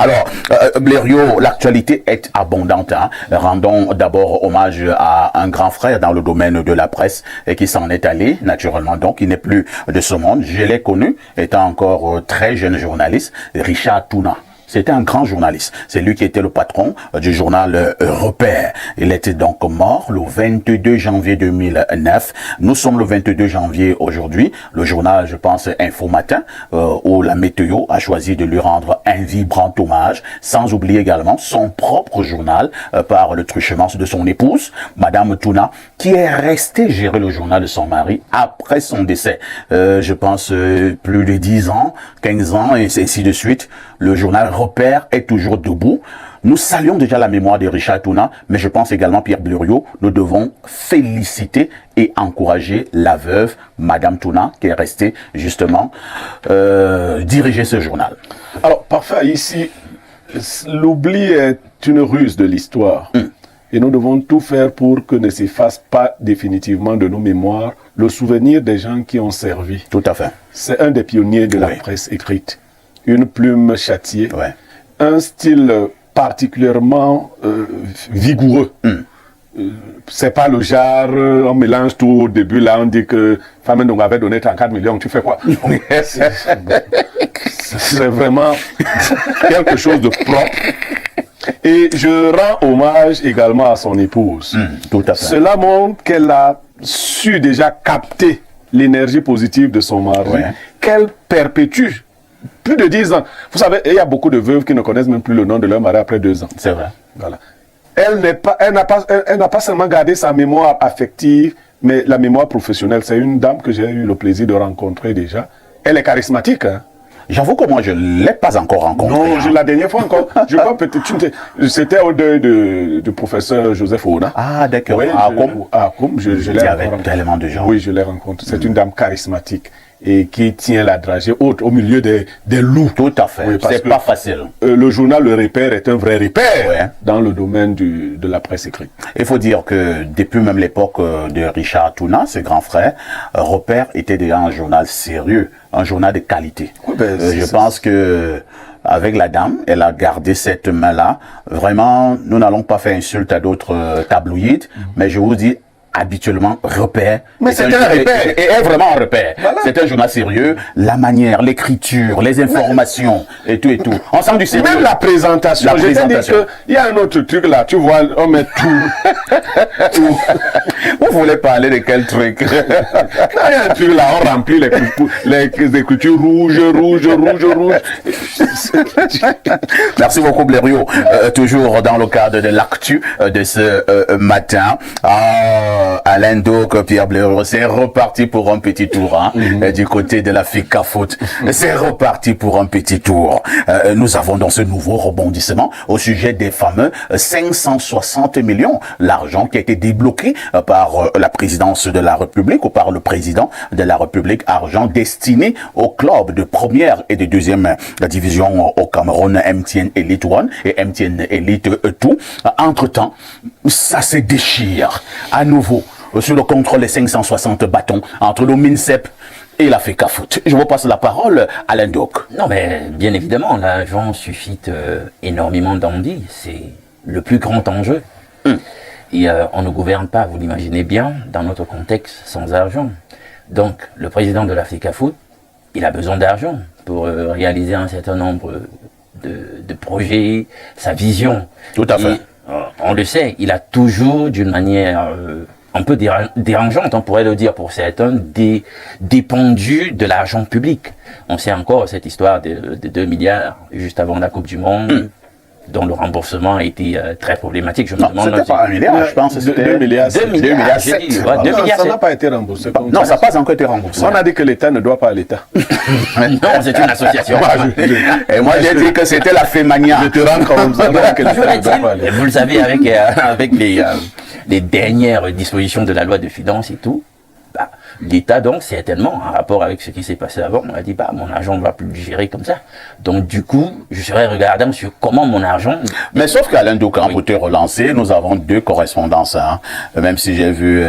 Alors, Blériot, l'actualité est abondante. Hein. Rendons d'abord hommage à un grand frère dans le domaine de la presse et qui s'en est allé, naturellement. Donc, il n'est plus de ce monde. Je l'ai connu, étant encore très jeune journaliste, Richard Touna. C'était un grand journaliste. C'est lui qui était le patron du journal Repère. Il était donc mort le 22 janvier 2009. Nous sommes le 22 janvier aujourd'hui. Le journal, je pense, Info Matin, où la météo a choisi de lui rendre un vibrant hommage, sans oublier également son propre journal par le truchement de son épouse, Madame Touna, qui est restée gérer le journal de son mari après son décès. Je pense plus de 10 ans, 15 ans et ainsi de suite. Le journal Repère est toujours debout. Nous saluons déjà la mémoire de Richard Touna, mais je pense également, Pierre Blériot, nous devons féliciter et encourager la veuve, Madame Touna, qui est restée justement diriger ce journal. Alors, parfait, ici, l'oubli est une ruse de l'histoire. Et nous devons tout faire pour que ne s'efface pas définitivement de nos mémoires le souvenir des gens qui ont servi. Tout à fait. C'est un des pionniers de la presse écrite. Une plume châtiée, un style particulièrement vigoureux. C'est pas le genre, on mélange tout au début, là on dit que Famendong avait donné 34 millions, tu fais quoi? C'est vraiment quelque chose de propre. Et je rends hommage également à son épouse. Tout à fait. Cela montre qu'elle a su déjà capter l'énergie positive de son mari, qu'elle perpétue. Plus de 10 ans. Vous savez, il y a beaucoup de veuves qui ne connaissent même plus le nom de leur mari après 2 ans. C'est vrai. Voilà. Elle n'a pas seulement gardé sa mémoire affective, mais la mémoire professionnelle. C'est une dame que j'ai eu le plaisir de rencontrer déjà. Elle est charismatique. Hein. J'avoue que moi, je ne l'ai pas encore rencontrée. Non, la dernière fois encore. Je crois peut-être c'était au deuil du professeur Joseph Ouna. Ah, d'accord. Oui, je l'ai rencontré. Avec tellement de gens. Oui, je l'ai rencontré. C'est une dame charismatique et qui tient la dragée haute au milieu des loups. Tout à fait. Oui, c'est pas facile. Le journal Le Repère est un vrai repère dans le domaine de la presse écrite. Il faut dire que depuis même l'époque de Richard Touna, ses grands frères, Repère était déjà un journal sérieux, un journal de qualité. Oui, je pense que avec la dame, elle a gardé cette main-là. Vraiment, nous n'allons pas faire insulte à d'autres tabloïds, mais je vous dis, habituellement, Repère. Mais c'est un repère. Et est vraiment un repère. Voilà. C'est un journal sérieux. La manière, l'écriture, les informations, et tout. On sent du sérieux. Même la présentation. Je t'ai dit qu'il y a un autre truc là. Tu vois, on met tout. Vous voulez parler de quel truc? Il y a un truc là, on remplit les écritures rouges. Merci beaucoup, Blériot. Toujours dans le cadre de l'actu de ce matin. Alain Doc, Pierre Blériot, c'est reparti pour un petit tour du côté de la FECAFOOT. C'est reparti pour un petit tour. Nous avons dans ce nouveau rebondissement au sujet des fameux 560 millions, l'argent qui a été débloqué par la présidence de la République ou par le président de la République, argent destiné au club de première et de deuxième division au Cameroun, MTN Elite 1 et MTN Elite 2. Entre-temps, ça se déchire à nouveau sur le contrôle des 560 bâtons entre le MINSEP et la FECAFOOT. Je vous passe la parole à Alain Doc. Non, mais bien évidemment, l'argent suscite énormément d'envie. C'est le plus grand enjeu. Et on ne gouverne pas, vous l'imaginez bien, dans notre contexte, sans argent. Donc, le président de la FECAFOOT, il a besoin d'argent pour réaliser un certain nombre de projets, sa vision. Tout à fait. On le sait, il a toujours, d'une manière un peu dérangeante, on pourrait le dire pour certains, dépendu de l'argent public. On sait encore cette histoire de 2 milliards juste avant la Coupe du Monde, dont le remboursement a été très problématique. Je me demande. C'était pas 1 milliard, je pense. C'était 2 milliards. 2 milliards. Ça n'a pas été remboursé. Non, ça n'a pas encore été remboursé. On a dit que l'État ne doit pas à l'État. Non, c'est une association. Et moi, j'ai dit que c'était la FEMANIA. Je te rends comme ça. Vous le savez, avec les dernières dispositions de la loi de finances et tout, L'État, donc, certainement, en rapport avec ce qui s'est passé avant, on a dit, bah, mon argent ne va plus le gérer comme ça. Donc, du coup, je serais regardant sur comment mon argent... Mais sauf qu'Alain Doucan, pour te relancer, nous avons 2 correspondances, hein. Même si j'ai vu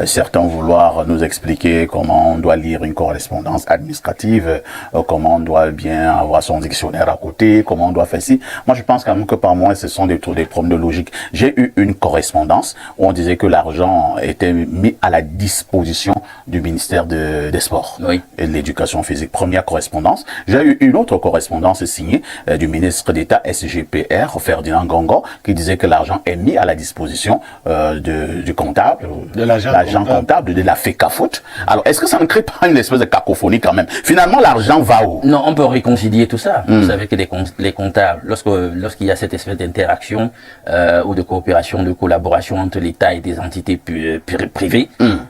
certains vouloir nous expliquer comment on doit lire une correspondance administrative, comment on doit bien avoir son dictionnaire à côté, comment on doit faire ci. Moi, je pense quand même que par moi, ce sont des problèmes de logique. J'ai eu une correspondance où on disait que l'argent était mis à la disposition du ministère des Sports et de l'Éducation physique. Première correspondance. J'ai eu une autre correspondance signée du ministre d'État SGPR, Ferdinand Gongo, qui disait que l'argent est mis à la disposition du comptable, de l'agent comptable de la FECAFOOT. Alors, est-ce que ça ne crée pas une espèce de cacophonie quand même? Finalement, l'argent va où? Non, on peut réconcilier tout ça. Vous savez que les comptables, lorsqu'il y a cette espèce d'interaction ou de coopération, de collaboration entre l'État et des entités privées,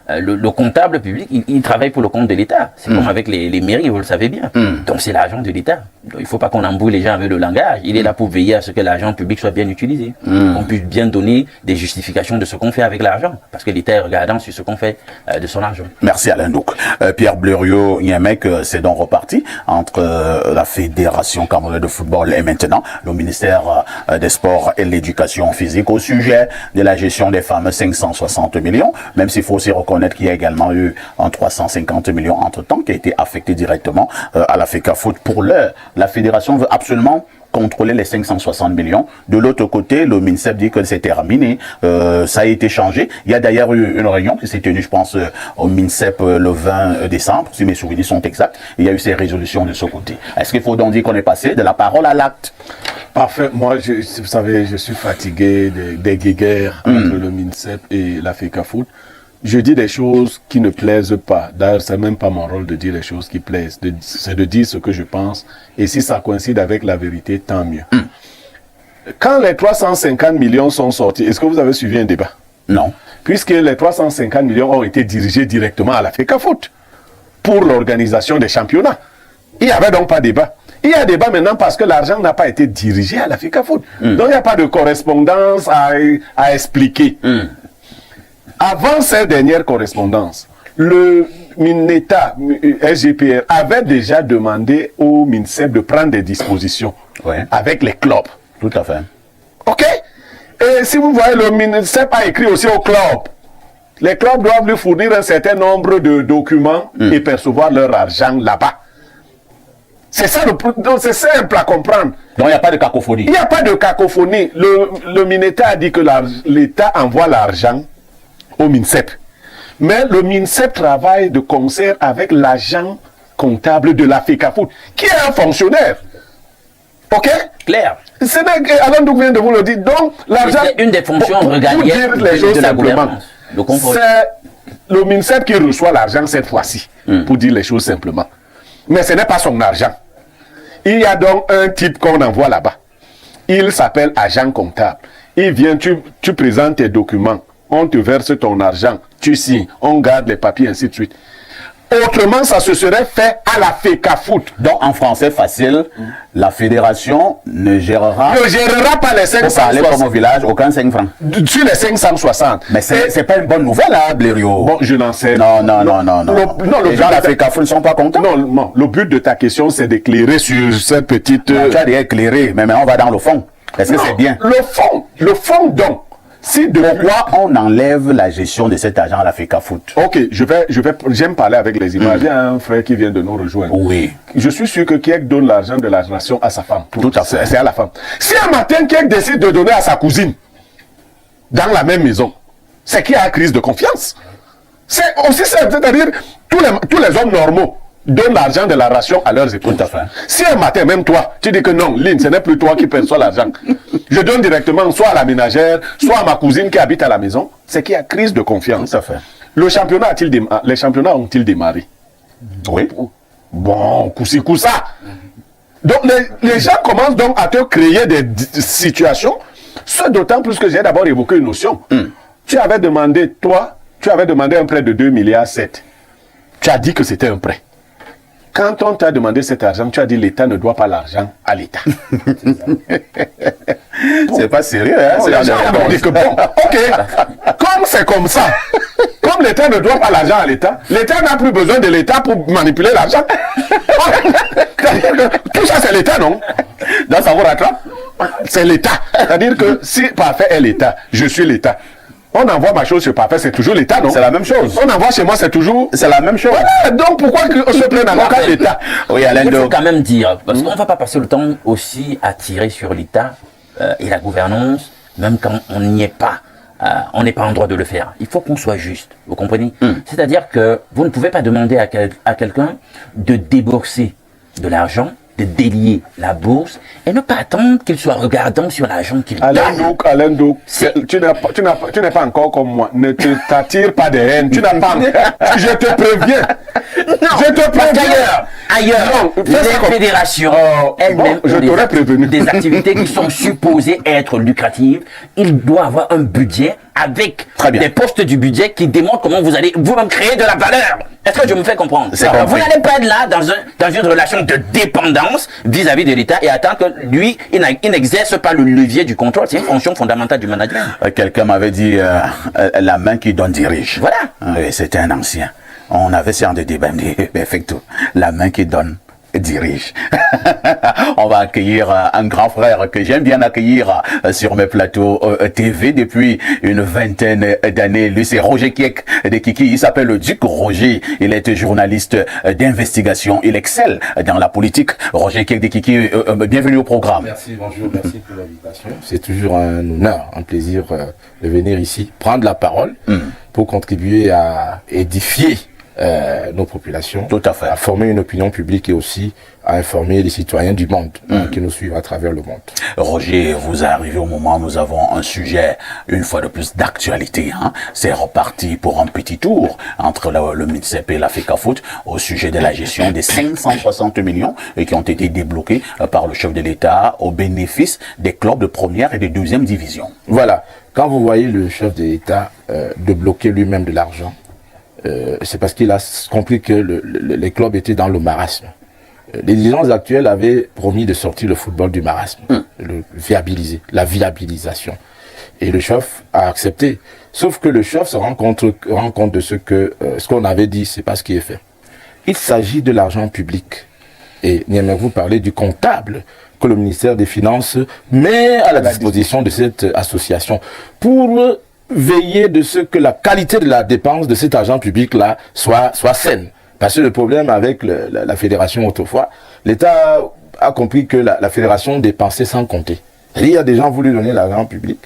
le comptable public, il travaille pour le compte de l'État. C'est comme avec les mairies, vous le savez bien. Donc c'est l'argent de l'État. Il ne faut pas qu'on embrouille les gens avec le langage. Il est là pour veiller à ce que l'argent public soit bien utilisé. Qu'on puisse bien donner des justifications de ce qu'on fait avec l'argent. Parce que l'État est regardant sur ce qu'on fait de son argent. Merci Alain Douc. Pierre Blériot-Niémec, c'est donc reparti entre la Fédération camerounaise de football et maintenant le ministère des Sports et de l'Éducation physique au sujet de la gestion des fameux 560 millions, même s'il faut aussi reconnaître qu'il y a également eu un 350 millions entre-temps qui a été affecté directement à la FECAFOOT. Pour l'heure, la fédération veut absolument contrôler les 560 millions. De l'autre côté, le MINSEP dit que c'est terminé, ça a été changé. Il y a d'ailleurs eu une réunion qui s'est tenue, je pense, au MINSEP le 20 décembre, si mes souvenirs sont exacts. Il y a eu ces résolutions de ce côté. Est-ce qu'il faut donc dire qu'on est passé de la parole à l'acte? Parfait. Moi, vous savez, je suis fatigué des guéguerres entre le MINSEP et la FECAFOOT. Je dis des choses qui ne plaisent pas. D'ailleurs, c'est même pas mon rôle de dire les choses qui plaisent. C'est de dire ce que je pense. Et si ça coïncide avec la vérité, tant mieux. Quand les 350 millions sont sortis, est-ce que vous avez suivi un débat? Non. Puisque les 350 millions ont été dirigés directement à la FECAFOOT pour l'organisation des championnats. Il n'y avait donc pas de débat. Il y a débat maintenant parce que l'argent n'a pas été dirigé à la FECAFOOT. Donc il n'y a pas de correspondance à expliquer. Avant cette dernière correspondance, le MINETA, SGPR, avait déjà demandé au MINSEP de prendre des dispositions avec les clubs. Tout à fait. OK? Et si vous voyez, le MINSEP a écrit aussi aux clubs. Les clubs doivent lui fournir un certain nombre de documents et percevoir leur argent là-bas. C'est ça, c'est simple à comprendre. Donc il n'y a pas de cacophonie. Il n'y a pas de cacophonie. Le MINETA a dit que l'État envoie l'argent au MINSEP. Mais le MINSEP travaille de concert avec l'agent comptable de la FECAFOOT, qui est un fonctionnaire. OK? Clair. Alain Douc vient de vous le dire. Donc, l'argent... C'est une des fonctions régaliennes de la gouvernance. C'est le MINSEP qui reçoit l'argent cette fois-ci, pour dire les choses simplement. Mais ce n'est pas son argent. Il y a donc un type qu'on envoie là-bas. Il s'appelle agent comptable. Il vient, tu présentes tes documents. On te verse ton argent, tu signes, on garde les papiers, ainsi de suite. Autrement, ça se serait fait à la FECAFOOT. Donc, en français facile, la fédération ne gérera pas les 560. Comme au village, aucun 5 francs. Sur les 560. Mais c'est pas une bonne nouvelle, hein, Blériot. Bon, je n'en sais pas. Non. Les gens de la FECAFOOT ne sont pas contents. Non, le but de ta question, c'est d'éclairer sur cette petite... Tu as déjà éclairé, mais maintenant on va dans le fond. Est-ce que c'est bien? Le fond donc. Pourquoi on enlève la gestion de cet argent à la FECAFOOT? Ok, j'aime parler avec les images. Il y a un frère qui vient de nous rejoindre. Oui. Je suis sûr que Kiek donne l'argent de la nation à sa femme. Tout à fait. C'est à la femme. Si un matin Kiek décide de donner à sa cousine, dans la même maison, c'est qui a crise de confiance. C'est aussi simple, c'est-à-dire tous les hommes normaux donnent l'argent de la ration à leurs épouses. Tout à fait. Si un matin, même toi, tu dis que non, Lynn, ce n'est plus toi qui perçois l'argent. Je donne directement soit à la ménagère, soit à ma cousine qui habite à la maison. C'est qu'il y a crise de confiance. Tout à fait. Les championnats ont-ils démarré? Oui. Bon, coussa. Donc les gens commencent donc à te créer des situations. Ce d'autant plus que j'ai d'abord évoqué une notion. Tu avais demandé un prêt de 2,7 milliards. Tu as dit que c'était un prêt. Quand on t'a demandé cet argent, tu as dit l'État ne doit pas l'argent à l'État. C'est pas sérieux, hein? Les gens ont dit que bon, ok, comme c'est comme ça, Comme l'État ne doit pas l'argent à l'État, l'État n'a plus besoin de l'État pour manipuler l'argent. Tout ça, c'est l'État, non? Donc ça vous rattrape? C'est l'État. C'est-à-dire que si Parfait est l'État, je suis l'État. On envoie ma chose chez Parfait, c'est toujours l'État, non? C'est la même chose. On envoie chez moi, c'est toujours... C'est la même chose. Voilà, donc pourquoi on se plaint encore à l'État? Oui, Alain Il faut Doc. quand même dire, parce qu'on ne va pas passer le temps aussi à tirer sur l'État et la gouvernance, même quand on n'y est pas. On n'est pas en droit de le faire. Il faut qu'on soit juste, vous comprenez? C'est-à-dire que vous ne pouvez pas demander à quelqu'un de débourser de l'argent, de délier la bourse et ne pas attendre qu'il soit regardant sur l'argent qu'il donne. Alain Douk, tu n'es pas encore comme moi. Ne t'attire pas de haine. Tu n'as pas. Je te préviens. Je te préviens. Ailleurs, Non, les fédérations elles-mêmes je t'aurais prévenu. des activités qui sont supposées être lucratives. Il doit avoir un budget avec des postes du budget qui démontrent comment vous allez vous-même créer de la valeur. Est-ce que je me fais comprendre? Vous n'allez pas être là dans une relation de dépendance vis-à-vis de l'État et attendre que lui, il n'exerce pas le levier du contrôle. C'est une fonction fondamentale du management. Quelqu'un m'avait dit la main qui donne dirige. Voilà. Oui, c'était un ancien. On avait ce genre de débat, il me dit, effectivement, la main qui donne dirige. On va accueillir un grand frère que j'aime bien accueillir sur mes plateaux TV depuis une vingtaine d'années. Lui, c'est Roger Kiek de Kiki. Il s'appelle le Duc Roger. Il est journaliste d'investigation. Il excelle dans la politique. Roger Kiek de Kiki, bienvenue au programme. Merci, bonjour, merci pour l'invitation. C'est toujours un honneur, un plaisir de venir ici, prendre la parole pour contribuer à édifier nos populations, tout à fait, à former une opinion publique et aussi à informer les citoyens du monde qui nous suivent à travers le monde. Roger, vous arrivez au moment où nous avons un sujet, une fois de plus, d'actualité. C'est reparti pour un petit tour entre le MINSEP et la FECAFOOT au sujet de la gestion des 560 millions qui ont été débloqués par le chef de l'État au bénéfice des clubs de première et de deuxième division. Voilà. Quand vous voyez le chef de l'État débloquer lui-même de l'argent, c'est parce qu'il a compris que les clubs étaient dans le marasme. Les dirigeants actuels avaient promis de sortir le football du marasme, le viabiliser, la viabilisation. Et le chef a accepté. Sauf que le chef se rend compte de ce qu'on avait dit, c'est pas ce qui est fait. Il s'agit de l'argent public. Et vous parler du comptable que le ministère des Finances met à la disposition de cette association pour veiller de ce que la qualité de la dépense de cet argent public-là soit saine. Parce que le problème avec la fédération autrefois, l'État a compris que la fédération dépensait sans compter. Il y a des gens qui voulaient donner l'argent public.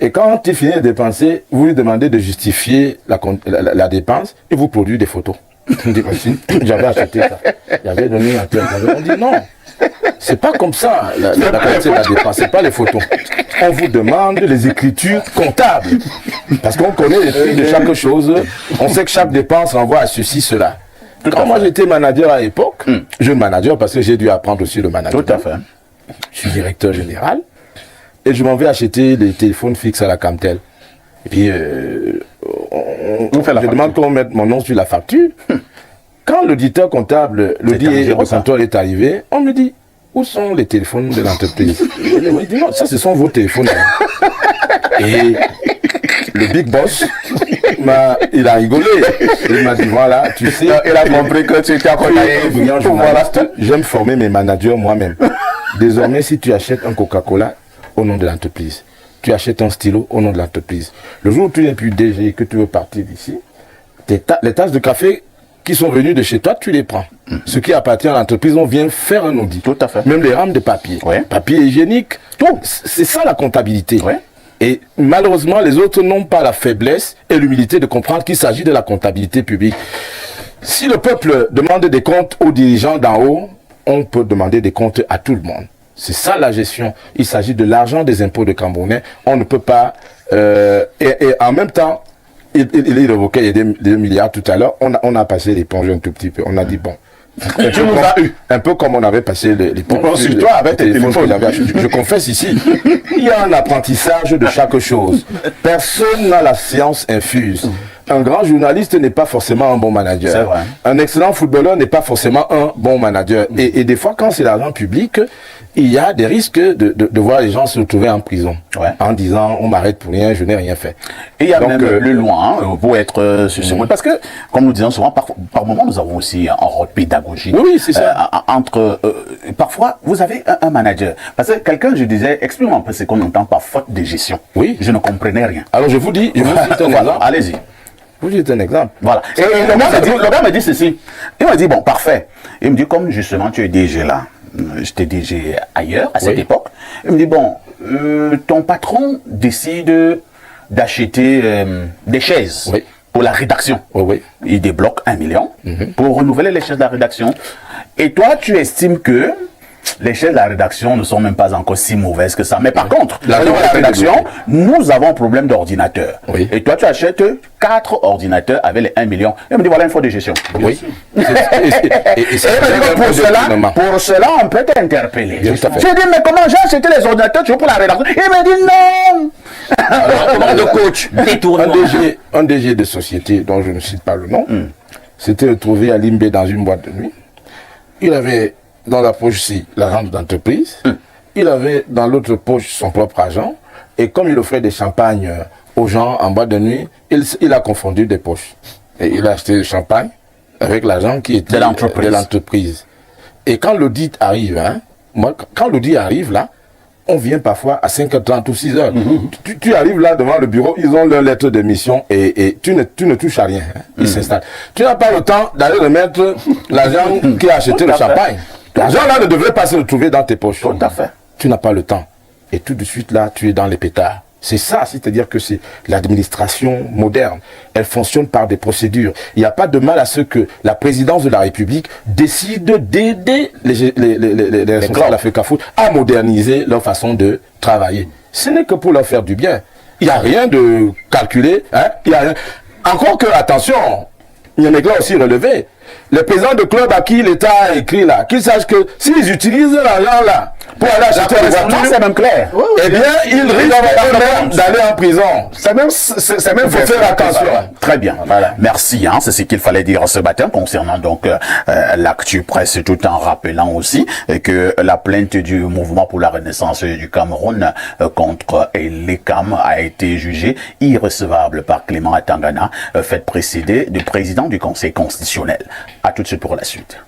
Et quand il finit de dépenser, vous lui demandez de justifier la dépense et vous produisez des photos. On dit, j'avais acheté ça. J'avais donné un tel. On dit non. C'est pas comme ça, la qualité de la dépense, c'est pas les photos. On vous demande les écritures comptables. Parce qu'on connaît les prix de chaque chose. On sait que chaque dépense renvoie à ceci, cela. Quand moi j'étais manager à l'époque, jeune manager, parce que j'ai dû apprendre aussi le management. Tout à fait. Je suis directeur général. Et je m'en vais acheter des téléphones fixes à la Camtel. Et puis, je demande qu'on mette mon nom sur la facture. Quand l'auditeur comptable, le contrôle est arrivé, on me dit, où sont les téléphones de l'entreprise? Je dis non, ça ce sont vos téléphones. Et le big boss, il a rigolé. Il m'a dit, voilà, tu sais, il a compris que tu étais journaliste. J'aime former mes managers moi-même. Désormais, si tu achètes un Coca-Cola au nom de l'entreprise, tu achètes un stylo au nom de l'entreprise. Le jour où tu n'es plus DG et que tu veux partir d'ici, les tasses de café qui sont venus de chez toi, tu les prends. Ce qui appartient à l'entreprise, on vient faire un audit. Tout à fait. Même les rames de papier. Ouais. Papier hygiénique, tout. C'est ça la comptabilité. Ouais. Et malheureusement, les autres n'ont pas la faiblesse et l'humilité de comprendre qu'il s'agit de la comptabilité publique. Si le peuple demande des comptes aux dirigeants d'en haut, on peut demander des comptes à tout le monde. C'est ça la gestion. Il s'agit de l'argent des impôts de Camerounais. On ne peut pas... et en même temps, il évoquait, il y a des milliards tout à l'heure, on a passé l'éponge un tout petit peu. On a dit, bon, tu nous as eu. Un peu comme on avait passé l'éponge sur toi avec tes téléphones. Je confesse ici, il y a un apprentissage de chaque chose. Personne n'a la science infuse. Un grand journaliste n'est pas forcément un bon manager. Vrai. Un excellent footballeur n'est pas forcément un bon manager. Et des fois, quand c'est l'argent public, il y a des risques de voir les gens se retrouver en prison en disant on m'arrête pour rien, je n'ai rien fait. Et il y a donc, même le loin pour être sur ce point. Parce que, comme nous disons souvent, par moment, nous avons aussi un rôle pédagogique. Oui, c'est ça. Parfois, vous avez un manager. Parce que quelqu'un, je disais, explique-moi un peu ce qu'on entend par faute de gestion. Oui. Je ne comprenais rien. Alors, je vous dis un exemple. Allez-y. Vous dites un exemple. Voilà. Et le gars me dit ceci. Il me dit, bon, parfait. Il me dit, comme justement tu es DG là, j'étais DG ailleurs à cette époque. Il me dit, bon, ton patron décide d'acheter des chaises pour la rédaction. Il débloque 1 million pour renouveler les chaises de la rédaction. Et toi, tu estimes que les chaises de la rédaction ne sont même pas encore si mauvaises que ça. Mais par contre, dans la rédaction, nous avons un problème d'ordinateur. Et toi, tu achètes 4 ordinateurs avec les 1 million. Et il me dit, voilà une faute de gestion. Oui. Pour cela, on peut t'interpeller. Je dis, mais comment j'ai acheté les ordinateurs toujours pour la rédaction? Il me dit, non. Alors, le coach, un DG de société, dont je ne cite pas le nom, s'était retrouvé à Limbé dans une boîte de nuit. Il avait dans la poche l'argent d'entreprise, il avait dans l'autre poche son propre argent, et comme il offrait des champagnes aux gens en boîte de nuit, il a confondu des poches. Et il a acheté du champagne avec l'argent qui était de l'entreprise. Et quand l'audit arrive, quand l'audit arrive là, on vient parfois à 5h30 ou 6h. Tu arrives là devant le bureau, ils ont leur lettre de mission et tu ne touches à rien. Ils s'installent. Tu n'as pas le temps d'aller remettre l'argent qui a acheté le champagne. L'argent là ne devrait pas se retrouver dans tes poches. Tout à fait. Tu n'as pas le temps. Et tout de suite là, tu es dans les pétards. C'est ça, c'est-à-dire que c'est l'administration moderne. Elle fonctionne par des procédures. Il n'y a pas de mal à ce que la présidence de la République décide d'aider les responsables d'Africa-Foot à moderniser leur façon de travailler. Ce n'est que pour leur faire du bien. Il n'y a rien de calculé. Il y a rien. Encore que, attention, il y a un éclat aussi relevé. Les présidents de club à qui l'État a écrit là, qu'ils sachent que s'ils utilisent l'argent là pour aller acheter des voitures, c'est même clair. Eh bien, ils risquent d'aller en prison. C'est même, faut faire attention. Très bien. Voilà. Merci. C'est ce qu'il fallait dire ce matin concernant donc l'actu presse, tout en rappelant aussi que la plainte du mouvement pour la renaissance du Cameroun contre l'ECAM a été jugée irrecevable par Clément Atangana, fait précéder du président du Conseil constitutionnel. À tout de suite pour la suite.